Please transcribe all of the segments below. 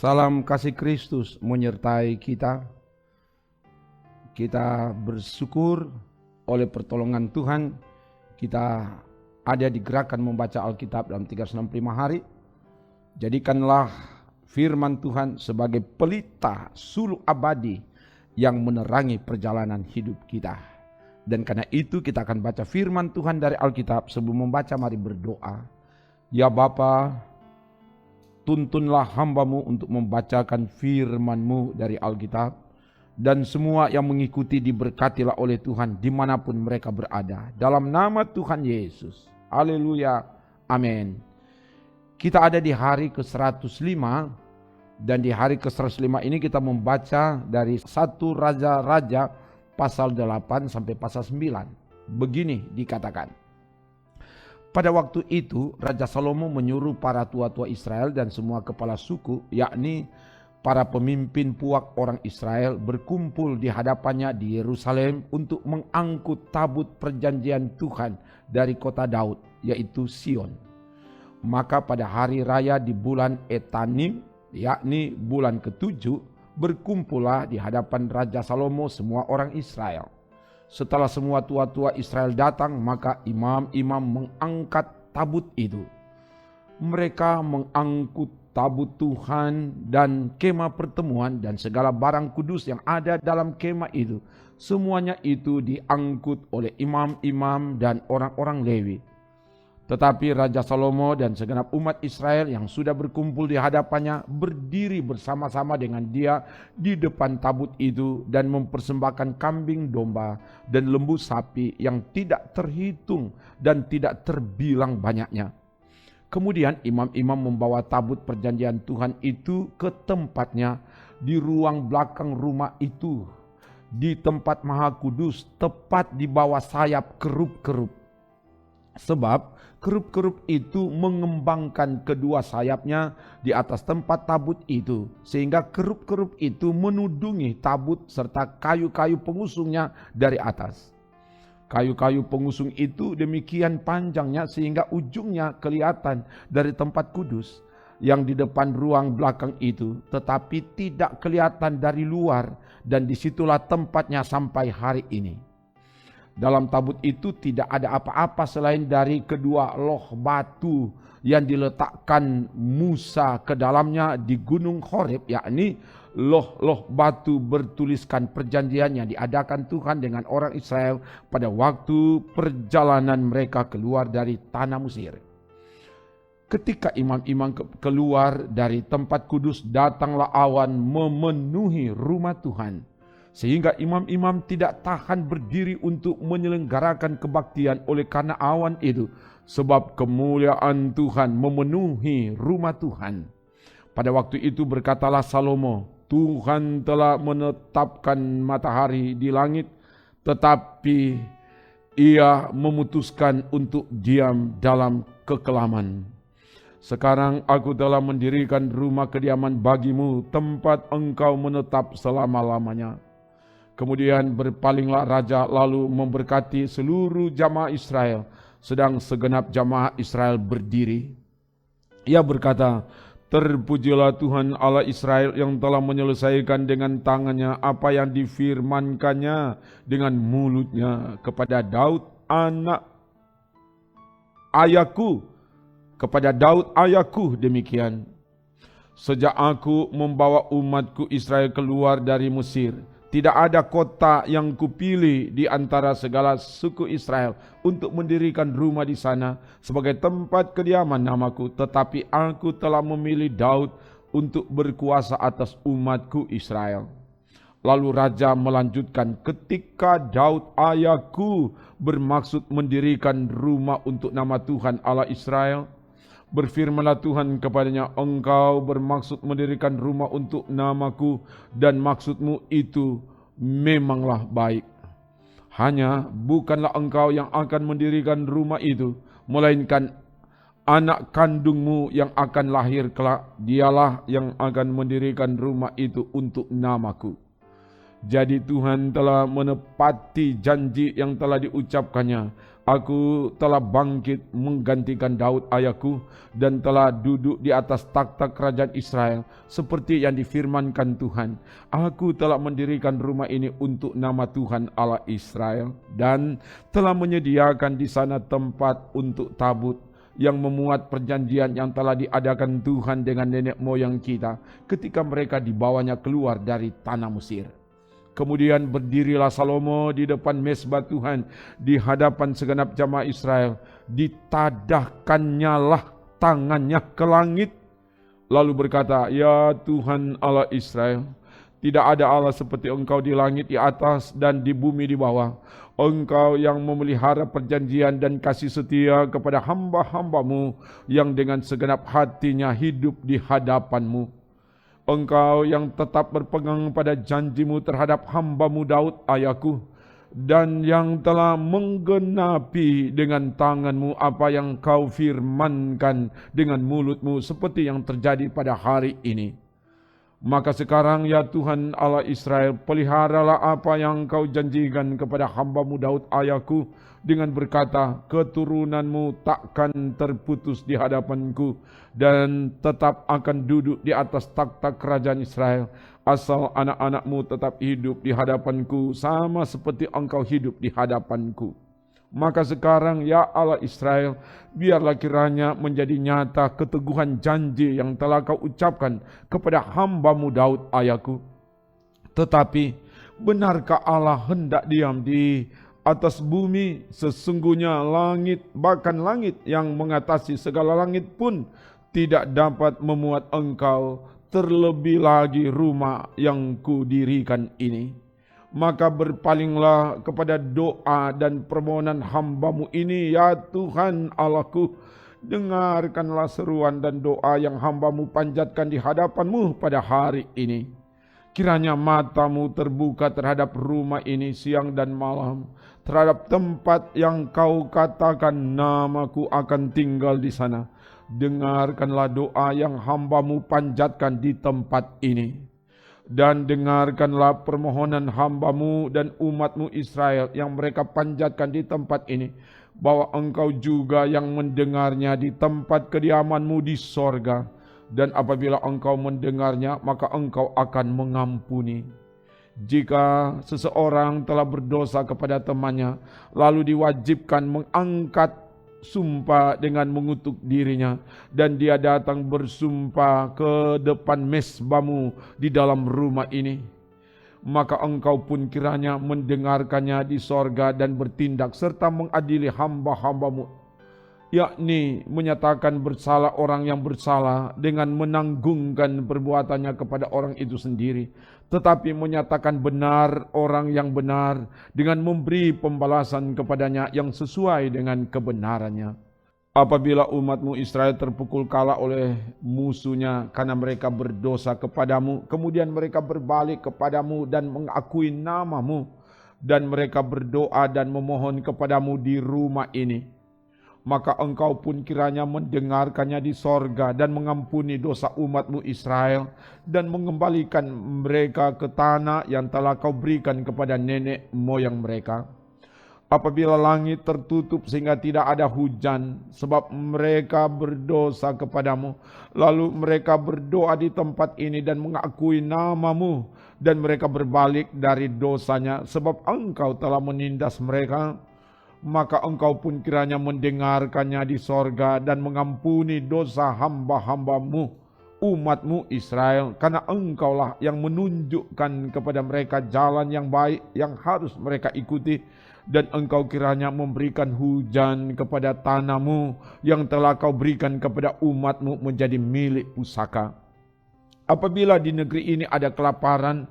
Salam kasih Kristus menyertai kita. Kita bersyukur oleh pertolongan Tuhan. Kita ada di gerakan membaca Alkitab dalam 365 hari. Jadikanlah firman Tuhan sebagai pelita suluk abadi yang menerangi perjalanan hidup kita. Dan karena itu kita akan baca firman Tuhan dari Alkitab. Sebelum membaca mari berdoa. Ya Bapa, tuntunlah hamba-Mu untuk membacakan firman-Mu dari Alkitab. Dan semua yang mengikuti diberkatilah oleh Tuhan dimanapun mereka berada. Dalam nama Tuhan Yesus. Haleluya. Amin. Kita ada di hari ke-105. Dan di hari ke-105 ini kita membaca dari 1 Raja-Raja pasal 8 sampai pasal 9. Begini dikatakan. Pada waktu itu Raja Salomo menyuruh para tua-tua Israel dan semua kepala suku, yakni para pemimpin puak orang Israel, berkumpul di hadapannya di Yerusalem untuk mengangkut tabut perjanjian Tuhan dari kota Daud, yaitu Sion. Maka pada hari raya di bulan Etanim, yakni bulan ke-7, berkumpullah di hadapan Raja Salomo semua orang Israel. Setelah semua tua-tua Israel datang, maka imam-imam mengangkat tabut itu. Mereka mengangkut tabut Tuhan dan kemah pertemuan dan segala barang kudus yang ada dalam kemah itu. Semuanya itu diangkut oleh imam-imam dan orang-orang Lewi. Tetapi Raja Salomo dan segenap umat Israel yang sudah berkumpul di hadapannya berdiri bersama-sama dengan dia di depan tabut itu dan mempersembahkan kambing domba dan lembu sapi yang tidak terhitung dan tidak terbilang banyaknya. Kemudian imam-imam membawa tabut perjanjian Tuhan itu ke tempatnya di ruang belakang rumah itu, di tempat maha kudus, tepat di bawah sayap kerup-kerup. Sebab kerup-kerup itu mengembangkan kedua sayapnya di atas tempat tabut itu, sehingga kerup-kerup itu menudungi tabut serta kayu-kayu pengusungnya dari atas. Kayu-kayu pengusung itu demikian panjangnya sehingga ujungnya kelihatan dari tempat kudus yang di depan ruang belakang itu, tetapi tidak kelihatan dari luar, dan disitulah tempatnya sampai hari ini. Dalam tabut itu tidak ada apa-apa selain dari kedua loh batu yang diletakkan Musa ke dalamnya di gunung Horeb, yakni loh-loh batu bertuliskan perjanjian yang diadakan Tuhan dengan orang Israel pada waktu perjalanan mereka keluar dari tanah Mesir. Ketika imam-imam keluar dari tempat kudus, datanglah awan memenuhi rumah Tuhan, sehingga imam-imam tidak tahan berdiri untuk menyelenggarakan kebaktian oleh karena awan itu, sebab kemuliaan Tuhan memenuhi rumah Tuhan. Pada waktu itu berkatalah Salomo, Tuhan telah menetapkan matahari di langit, tetapi ia memutuskan untuk diam dalam kekelaman. Sekarang aku telah mendirikan rumah kediaman bagimu, tempat engkau menetap selama-lamanya. Kemudian berpalinglah raja lalu memberkati seluruh jamaah Israel, sedang segenap jamaah Israel berdiri. Ia berkata, terpujilah Tuhan Allah Israel yang telah menyelesaikan dengan tangannya apa yang difirmankannya dengan mulutnya kepada Daud anak ayahku, kepada Daud ayahku demikian. Sejak aku membawa umatku Israel keluar dari Mesir, tidak ada kota yang kupilih di antara segala suku Israel untuk mendirikan rumah di sana sebagai tempat kediaman namaku, tetapi aku telah memilih Daud untuk berkuasa atas umatku Israel. Lalu raja melanjutkan, ketika Daud ayahku bermaksud mendirikan rumah untuk nama Tuhan Allah Israel, berfirmanlah Tuhan kepadanya, engkau bermaksud mendirikan rumah untuk namaku dan maksudmu itu memanglah baik. Hanya bukanlah engkau yang akan mendirikan rumah itu, melainkan anak kandungmu yang akan lahir kelak, dialah yang akan mendirikan rumah itu untuk namaku. Jadi Tuhan telah menepati janji yang telah diucapkannya. Aku telah bangkit menggantikan Daud ayahku dan telah duduk di atas takhta kerajaan Israel seperti yang difirmankan Tuhan. Aku telah mendirikan rumah ini untuk nama Tuhan Allah Israel dan telah menyediakan di sana tempat untuk tabut yang memuat perjanjian yang telah diadakan Tuhan dengan nenek moyang kita ketika mereka dibawanya keluar dari tanah Mesir. Kemudian berdirilah Salomo di depan mezbah Tuhan di hadapan segenap jamaah Israel. Ditadahkannya lah tangannya ke langit. Lalu berkata, Ya Tuhan Allah Israel, tidak ada Allah seperti Engkau di langit di atas dan di bumi di bawah. Engkau yang memelihara perjanjian dan kasih setia kepada hamba-hambamu yang dengan segenap hatinya hidup di hadapanmu. Engkau yang tetap berpegang pada janjimu terhadap hambamu Daud ayahku dan yang telah menggenapi dengan tanganmu apa yang kau firmankan dengan mulutmu seperti yang terjadi pada hari ini. Maka sekarang ya Tuhan Allah Israel, peliharalah apa yang kau janjikan kepada hambamu Daud ayahku dengan berkata, keturunanmu takkan terputus di hadapanku dan tetap akan duduk di atas takhta kerajaan Israel, asal anak-anakmu tetap hidup di hadapanku sama seperti engkau hidup di hadapanku. Maka sekarang ya Allah Israel, biarlah kiranya menjadi nyata keteguhan janji yang telah kau ucapkan kepada hambamu Daud ayahku. Tetapi benarkah Allah hendak diam di atas bumi? Sesungguhnya langit, bahkan langit yang mengatasi segala langit pun tidak dapat memuat engkau, terlebih lagi rumah yang kudirikan ini. Maka berpalinglah kepada doa dan permohonan hambamu ini, ya Tuhan Allahku. Dengarkanlah seruan dan doa yang hambamu panjatkan di hadapanmu pada hari ini. Kiranya matamu terbuka terhadap rumah ini siang dan malam, terhadap tempat yang kau katakan namaku akan tinggal di sana. Dengarkanlah doa yang hambamu panjatkan di tempat ini. Dan dengarkanlah permohonan hambamu dan umatmu Israel yang mereka panjatkan di tempat ini, bahwa engkau juga yang mendengarnya di tempat kediamanmu di sorga. Dan apabila engkau mendengarnya, maka engkau akan mengampuni. Jika seseorang telah berdosa kepada temannya, lalu diwajibkan mengangkat sumpah dengan mengutuk dirinya, dan dia datang bersumpah ke depan mezbamu di dalam rumah ini, maka engkau pun kiranya mendengarkannya di sorga dan bertindak serta mengadili hamba-hambamu, yakni menyatakan bersalah orang yang bersalah dengan menanggungkan perbuatannya kepada orang itu sendiri, tetapi menyatakan benar orang yang benar dengan memberi pembalasan kepadanya yang sesuai dengan kebenarannya. Apabila umatmu Israel terpukul kalah oleh musuhnya karena mereka berdosa kepadamu, kemudian mereka berbalik kepadamu dan mengakui namamu, dan mereka berdoa dan memohon kepadamu di rumah ini, maka engkau pun kiranya mendengarkannya di sorga dan mengampuni dosa umatmu Israel dan mengembalikan mereka ke tanah yang telah kau berikan kepada nenek moyang mereka. Apabila langit tertutup sehingga tidak ada hujan sebab mereka berdosa kepadamu, lalu mereka berdoa di tempat ini dan mengakui namamu, dan mereka berbalik dari dosanya sebab engkau telah menindas mereka, maka engkau pun kiranya mendengarkannya di sorga dan mengampuni dosa hamba-hambamu, umatmu Israel, karena engkaulah yang menunjukkan kepada mereka jalan yang baik yang harus mereka ikuti, dan engkau kiranya memberikan hujan kepada tanahmu yang telah kau berikan kepada umatmu menjadi milik pusaka. Apabila di negeri ini ada kelaparan,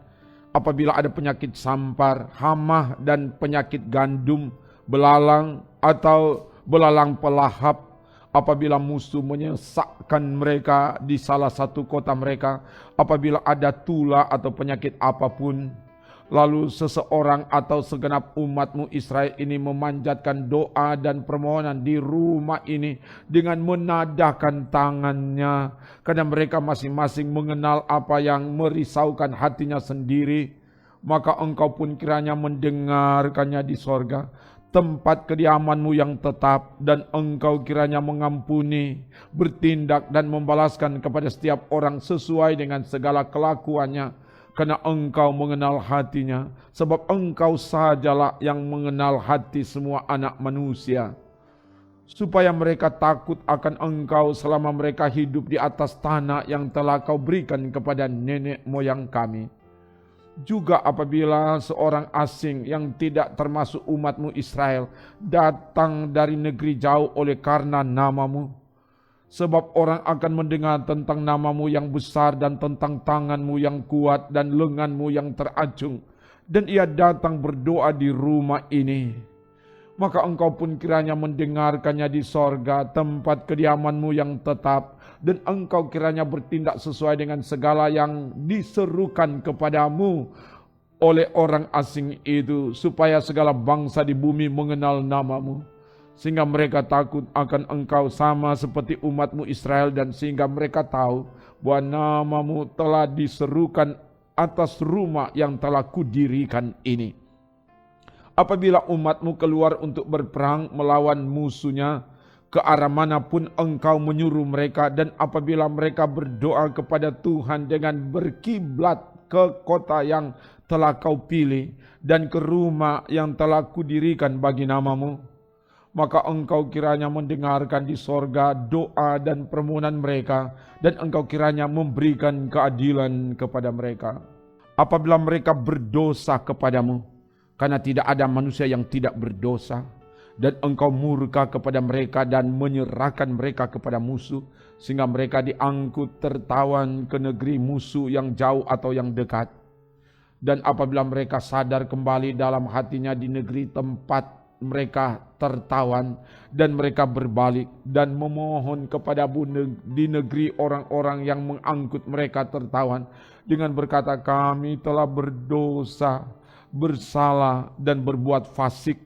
apabila ada penyakit sampar, hama dan penyakit gandum, belalang atau belalang pelahap, apabila musuh menyesakkan mereka di salah satu kota mereka, apabila ada tula atau penyakit apapun, lalu seseorang atau segenap umatmu Israel ini memanjatkan doa dan permohonan di rumah ini dengan menadahkan tangannya, karena mereka masing-masing mengenal apa yang merisaukan hatinya sendiri, maka engkau pun kiranya mendengarkannya di sorga, tempat kediamanmu yang tetap, dan engkau kiranya mengampuni, bertindak dan membalaskan kepada setiap orang sesuai dengan segala kelakuannya, karena engkau mengenal hatinya, sebab engkau sajalah yang mengenal hati semua anak manusia, supaya mereka takut akan engkau selama mereka hidup di atas tanah yang telah kau berikan kepada nenek moyang kami. Juga apabila seorang asing yang tidak termasuk umatmu Israel datang dari negeri jauh oleh karena namamu, sebab orang akan mendengar tentang namamu yang besar dan tentang tanganmu yang kuat dan lenganmu yang teracung, dan ia datang berdoa di rumah ini, maka engkau pun kiranya mendengarkannya di sorga, tempat kediamanmu yang tetap, dan engkau kiranya bertindak sesuai dengan segala yang diserukan kepadamu oleh orang asing itu, supaya segala bangsa di bumi mengenal namamu, sehingga mereka takut akan engkau sama seperti umatmu Israel, dan sehingga mereka tahu bahwa namamu telah diserukan atas rumah yang telah kudirikan ini. Apabila umatmu keluar untuk berperang melawan musuhnya, ke arah manapun engkau menyuruh mereka, dan apabila mereka berdoa kepada Tuhan dengan berkiblat ke kota yang telah kau pilih dan ke rumah yang telah kudirikan bagi namamu, maka engkau kiranya mendengarkan di sorga doa dan permohonan mereka, dan engkau kiranya memberikan keadilan kepada mereka. Apabila mereka berdosa kepadamu, karena tidak ada manusia yang tidak berdosa, dan engkau murka kepada mereka dan menyerahkan mereka kepada musuh, sehingga mereka diangkut tertawan ke negeri musuh yang jauh atau yang dekat. Dan apabila mereka sadar kembali dalam hatinya di negeri tempat mereka tertawan, dan mereka berbalik dan memohon kepadamu di negeri orang-orang yang mengangkut mereka tertawan, dengan berkata, kami telah berdosa, bersalah dan berbuat fasik.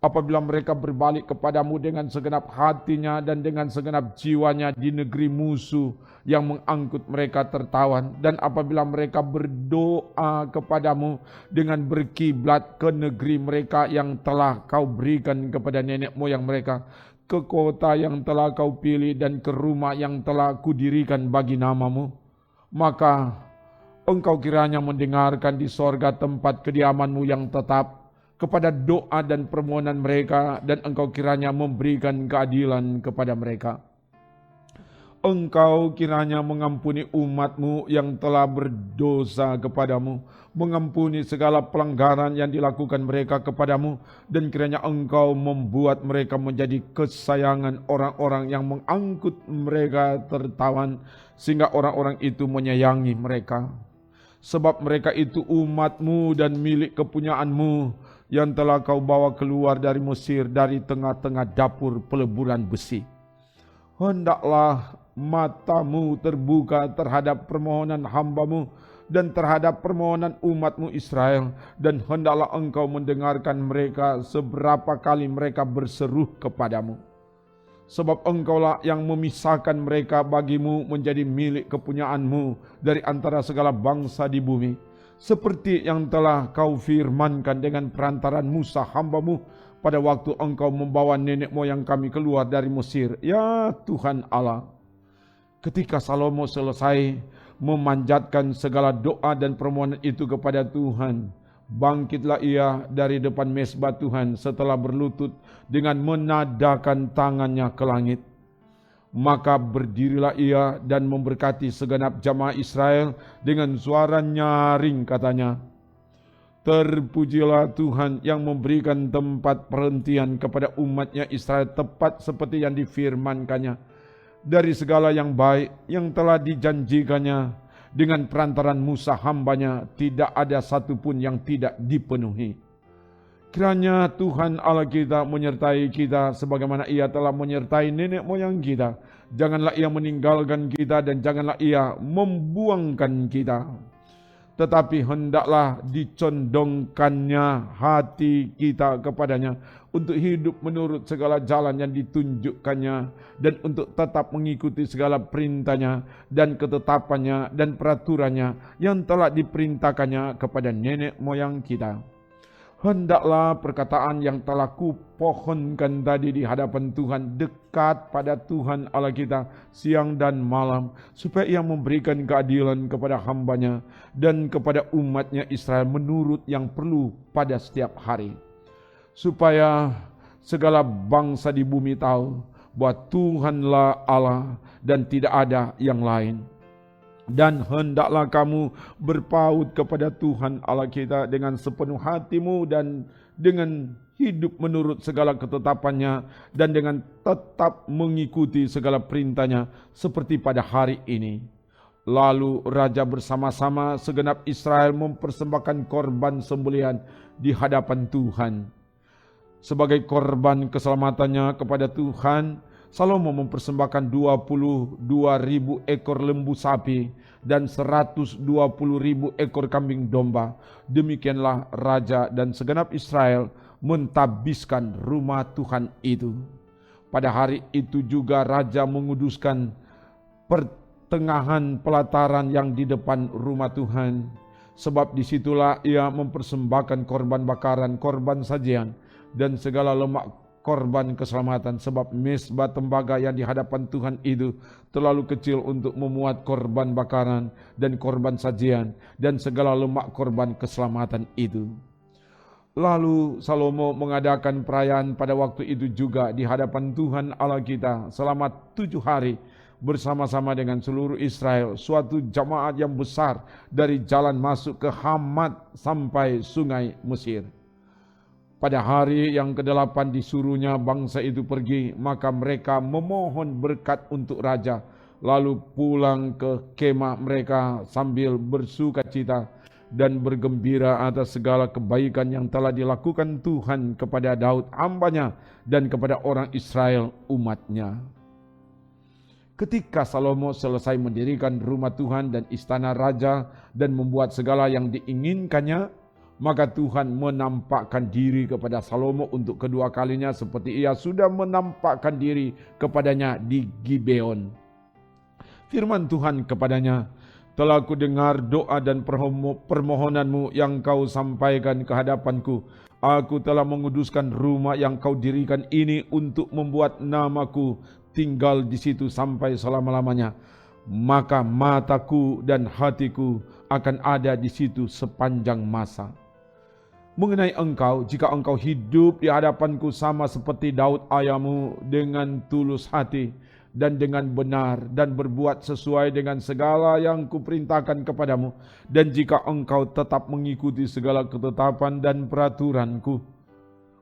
Apabila mereka berbalik kepadamu dengan segenap hatinya dan dengan segenap jiwanya di negeri musuh yang mengangkut mereka tertawan, dan apabila mereka berdoa kepadamu dengan berkiblat ke negeri mereka yang telah kau berikan kepada nenek moyang mereka, ke kota yang telah kau pilih dan ke rumah yang telah kudirikan bagi namamu, maka engkau kiranya mendengarkan di sorga tempat kediamanmu yang tetap kepada doa dan permohonan mereka, dan engkau kiranya memberikan keadilan kepada mereka. Engkau kiranya mengampuni umatmu yang telah berdosa kepadamu, mengampuni segala pelanggaran yang dilakukan mereka kepadamu, dan kiranya engkau membuat mereka menjadi kesayangan orang-orang yang mengangkut mereka tertawan, sehingga orang-orang itu menyayangi mereka. Sebab mereka itu umatmu dan milik kepunyaanmu yang telah kau bawa keluar dari Mesir, dari tengah-tengah dapur peleburan besi. Hendaklah matamu terbuka terhadap permohonan hambamu dan terhadap permohonan umatmu Israel, dan hendaklah engkau mendengarkan mereka seberapa kali mereka berseru kepadamu. Sebab engkaulah yang memisahkan mereka bagimu menjadi milik kepunyaanmu dari antara segala bangsa di bumi, seperti yang telah kau firmankan dengan perantaran Musa hambamu pada waktu engkau membawa nenek moyang kami keluar dari Mesir, ya Tuhan Allah. Ketika Salomo selesai memanjatkan segala doa dan permohonan itu kepada Tuhan, bangkitlah ia dari depan mezbah Tuhan setelah berlutut dengan menadakan tangannya ke langit. Maka berdirilah ia dan memberkati segenap jamaah Israel dengan suara nyaring, katanya, terpujilah Tuhan yang memberikan tempat perhentian kepada umatnya Israel tepat seperti yang difirmankannya, dari segala yang baik yang telah dijanjikannya dengan perantaran Musa hambanya, tidak ada satupun yang tidak dipenuhi. Kiranya Tuhan Allah kita menyertai kita sebagaimana ia telah menyertai nenek moyang kita. Janganlah ia meninggalkan kita dan janganlah ia membuangkan kita. tetapi hendaklah dicondongkannya hati kita kepadanya untuk hidup menurut segala jalan yang ditunjukkannya dan untuk tetap mengikuti segala perintahnya dan ketetapannya dan peraturannya yang telah diperintahkannya kepada nenek moyang kita. Hendaklah perkataan yang telah kupohonkan tadi di hadapan Tuhan dekat pada Tuhan Allah kita siang dan malam, supaya Ia memberikan keadilan kepada hambanya dan kepada umatnya Israel menurut yang perlu pada setiap hari. Supaya segala bangsa di bumi tahu bahwa Tuhanlah Allah dan tidak ada yang lain. Dan hendaklah kamu berpaut kepada Tuhan Allah kita dengan sepenuh hatimu dan dengan hidup menurut segala ketetapannya dan dengan tetap mengikuti segala perintahnya seperti pada hari ini. Lalu raja bersama-sama segenap Israel mempersembahkan korban sembelihan di hadapan Tuhan. Sebagai korban keselamatannya kepada Tuhan, Salomo mempersembahkan 22.000 ekor lembu sapi dan 120.000 ekor kambing domba. Demikianlah raja dan segenap Israel mentadbiskan rumah Tuhan itu. Pada hari itu juga raja menguduskan pertengahan pelataran yang di depan rumah Tuhan. Sebab disitulah ia mempersembahkan korban bakaran, korban sajian, dan segala lemak korban keselamatan, sebab mezbah tembaga yang di hadapan Tuhan itu terlalu kecil untuk memuat korban bakaran dan korban sajian dan segala lemak korban keselamatan itu. Lalu Salomo mengadakan perayaan pada waktu itu juga di hadapan Tuhan Allah kita selama 7 hari bersama-sama dengan seluruh Israel, suatu jamaat yang besar dari jalan masuk ke Hamat sampai sungai Mesir. Pada hari yang ke-8 disuruhnya bangsa itu pergi, maka mereka memohon berkat untuk raja, lalu pulang ke kemah mereka sambil bersukacita dan bergembira atas segala kebaikan yang telah dilakukan Tuhan kepada Daud hambanya dan kepada orang Israel umatnya. Ketika Salomo selesai mendirikan rumah Tuhan dan istana raja dan membuat segala yang diinginkannya, maka Tuhan menampakkan diri kepada Salomo untuk kedua kalinya seperti Ia sudah menampakkan diri kepadanya di Gibeon. Firman Tuhan kepadanya, telah kudengar doa dan permohonanmu yang kau sampaikan ke hadapanku. Aku telah menguduskan rumah yang kau dirikan ini untuk membuat namaku tinggal di situ sampai selama-lamanya. Maka mataku dan hatiku akan ada di situ sepanjang masa. Mengenai engkau, jika engkau hidup di hadapanku sama seperti Daud ayahmu dengan tulus hati dan dengan benar dan berbuat sesuai dengan segala yang kuperintahkan kepadamu, dan jika engkau tetap mengikuti segala ketetapan dan peraturanku,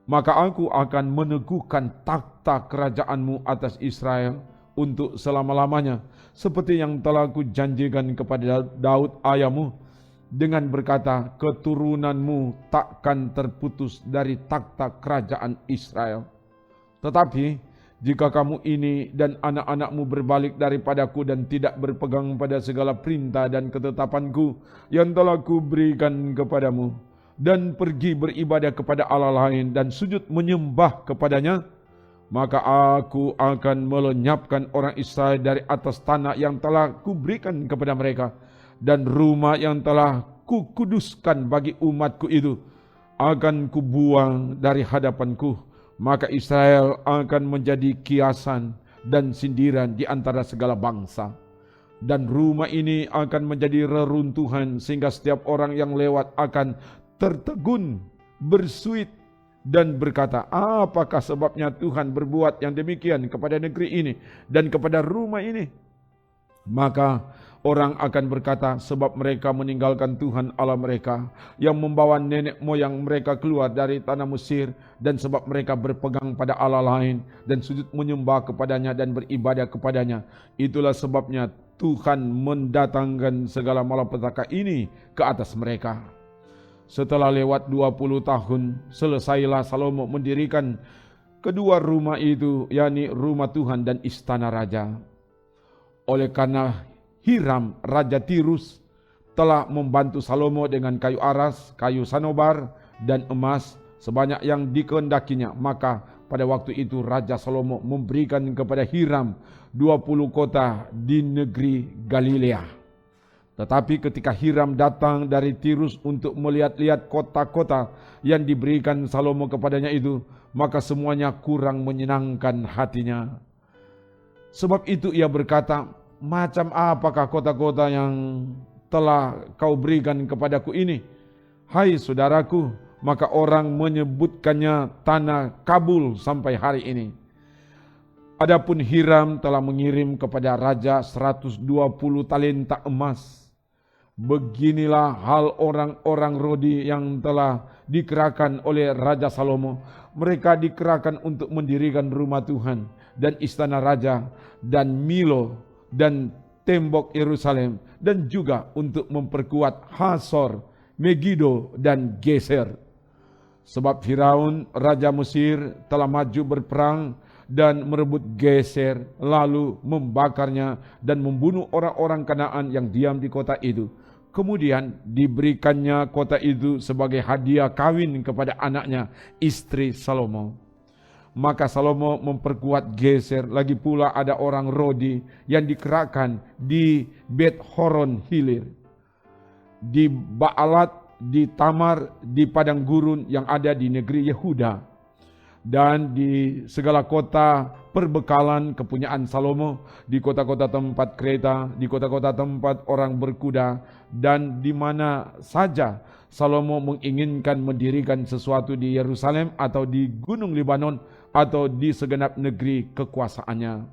maka aku akan meneguhkan takhta kerajaanmu atas Israel untuk selama-lamanya, seperti yang telah kujanjikan kepada Daud ayahmu, dengan berkata, keturunanmu takkan terputus dari takhta kerajaan Israel. Tetapi jika kamu ini dan anak-anakmu berbalik daripadaku dan tidak berpegang pada segala perintah dan ketetapanku yang telah kuberikan kepadamu, dan pergi beribadah kepada Allah lain dan sujud menyembah kepadanya, maka aku akan melenyapkan orang Israel dari atas tanah yang telah kuberikan kepada mereka, dan rumah yang telah kukuduskan bagi umatku itu akan kubuang dari hadapanku. Maka Israel akan menjadi kiasan dan sindiran di antara segala bangsa. Dan rumah ini akan menjadi reruntuhan sehingga setiap orang yang lewat akan tertegun, bersuit dan berkata, apakah sebabnya Tuhan berbuat yang demikian kepada negeri ini dan kepada rumah ini? Maka orang akan berkata, sebab mereka meninggalkan Tuhan Allah mereka yang membawa nenek moyang mereka keluar dari tanah Mesir, dan sebab mereka berpegang pada Allah lain dan sujud menyembah kepadanya dan beribadah kepadanya. Itulah sebabnya Tuhan mendatangkan segala malapetaka ini ke atas mereka. Setelah lewat 20 tahun, selesailah Salomo mendirikan kedua rumah itu, yakni rumah Tuhan dan istana raja. Oleh karena Hiram Raja Tirus telah membantu Salomo dengan kayu aras, kayu sanobar, dan emas sebanyak yang dikehendakinya. Maka pada waktu itu Raja Salomo memberikan kepada Hiram 20 kota di negeri Galilea. Tetapi ketika Hiram datang dari Tirus untuk melihat-lihat kota-kota yang diberikan Salomo kepadanya itu, maka semuanya kurang menyenangkan hatinya. Sebab itu ia berkata, macam apakah kota-kota yang telah kau berikan kepadaku ini? Hai saudaraku, maka orang menyebutkannya tanah Kabul sampai hari ini. Adapun Hiram telah mengirim kepada raja 120 talenta emas. Beginilah hal orang-orang Rodi yang telah dikerahkan oleh Raja Salomo. Mereka dikerahkan untuk mendirikan rumah Tuhan dan istana raja dan Milo dan tembok Yerusalem, dan juga untuk memperkuat Hasor, Megido dan Geser. Sebab Firaun Raja Mesir telah maju berperang dan merebut Geser, lalu membakarnya dan membunuh orang-orang Kanaan yang diam di kota itu. Kemudian diberikannya kota itu sebagai hadiah kawin kepada anaknya, istri Salomo. Maka Salomo memperkuat Geser. Lagi pula ada orang Rodi yang dikerahkan di Bet Horon Hilir, di Baalat, di Tamar, di padang gurun yang ada di negeri Yehuda, dan di segala kota perbekalan kepunyaan Salomo, di kota-kota tempat kereta, di kota-kota tempat orang berkuda, dan di mana saja Salomo menginginkan mendirikan sesuatu di Yerusalem atau di Gunung Libanon atau di segenap negeri kekuasaannya.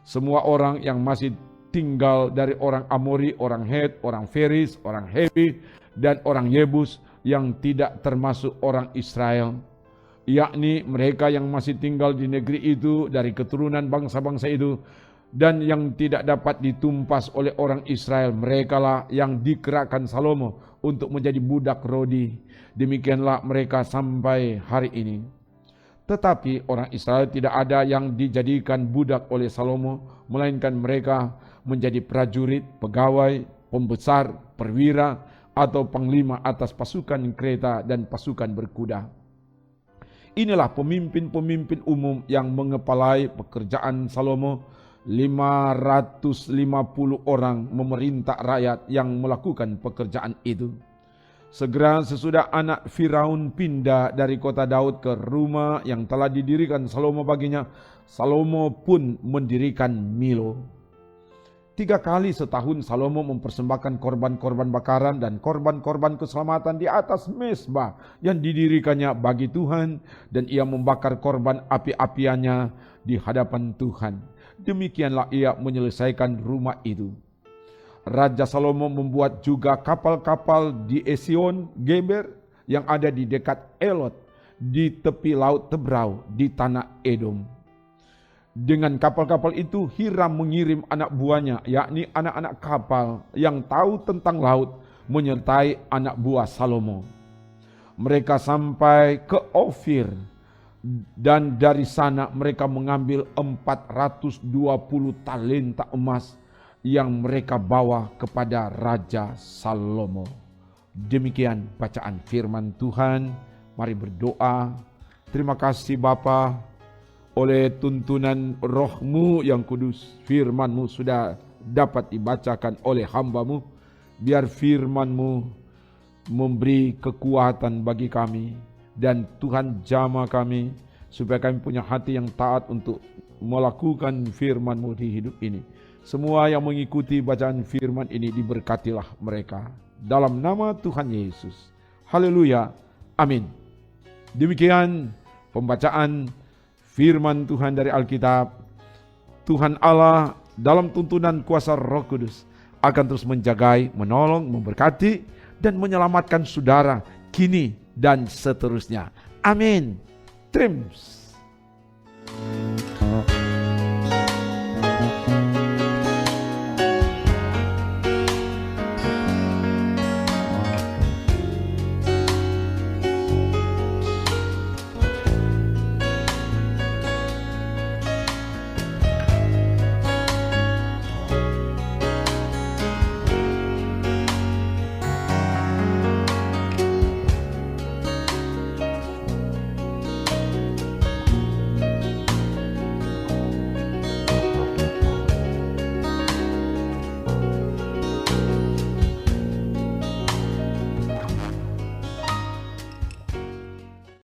Semua orang yang masih tinggal dari orang Amori, orang Het, orang Feris, orang Hewi, dan orang Yebus yang tidak termasuk orang Israel, yakni mereka yang masih tinggal di negeri itu dari keturunan bangsa-bangsa itu dan yang tidak dapat ditumpas oleh orang Israel, merekalah yang dikerahkan Salomo untuk menjadi budak Rodi. Demikianlah mereka sampai hari ini. Tetapi orang Israel tidak ada yang dijadikan budak oleh Salomo, melainkan mereka menjadi prajurit, pegawai, pembesar, perwira, atau panglima atas pasukan kereta dan pasukan berkuda. Inilah pemimpin-pemimpin umum yang mengepalai pekerjaan Salomo. 550 orang memerintah rakyat yang melakukan pekerjaan itu. Segera sesudah anak Firaun pindah dari kota Daud ke rumah yang telah didirikan Salomo baginya, Salomo pun mendirikan Milo. 3 kali setahun Salomo mempersembahkan korban-korban bakaran dan korban-korban keselamatan di atas mezbah yang didirikannya bagi Tuhan, dan ia membakar korban api-apiannya di hadapan Tuhan. Demikianlah ia menyelesaikan rumah itu. Raja Salomo membuat juga kapal-kapal di Esion Geber yang ada di dekat Elot, di tepi laut Tebrau, di tanah Edom. Dengan kapal-kapal itu Hiram mengirim anak buahnya, yakni anak-anak kapal yang tahu tentang laut, menyertai anak buah Salomo. Mereka sampai ke Ofir, dan dari sana mereka mengambil 420 talenta emas yang mereka bawa kepada Raja Salomo. Demikian bacaan firman Tuhan. Mari berdoa. Terima kasih Bapa, oleh tuntunan Roh-Mu yang kudus, firman-Mu sudah dapat dibacakan oleh hamba-Mu. Biar firman-Mu memberi kekuatan bagi kami, dan Tuhan jamah kami supaya kami punya hati yang taat untuk melakukan firman-Mu di hidup ini. Semua yang mengikuti bacaan firman ini diberkatilah mereka dalam nama Tuhan Yesus. Haleluya. Amin. Demikian pembacaan firman Tuhan dari Alkitab. Tuhan Allah dalam tuntunan kuasa Roh Kudus akan terus menjagai, menolong, memberkati, dan menyelamatkan saudara kini dan seterusnya. Amin. Trims.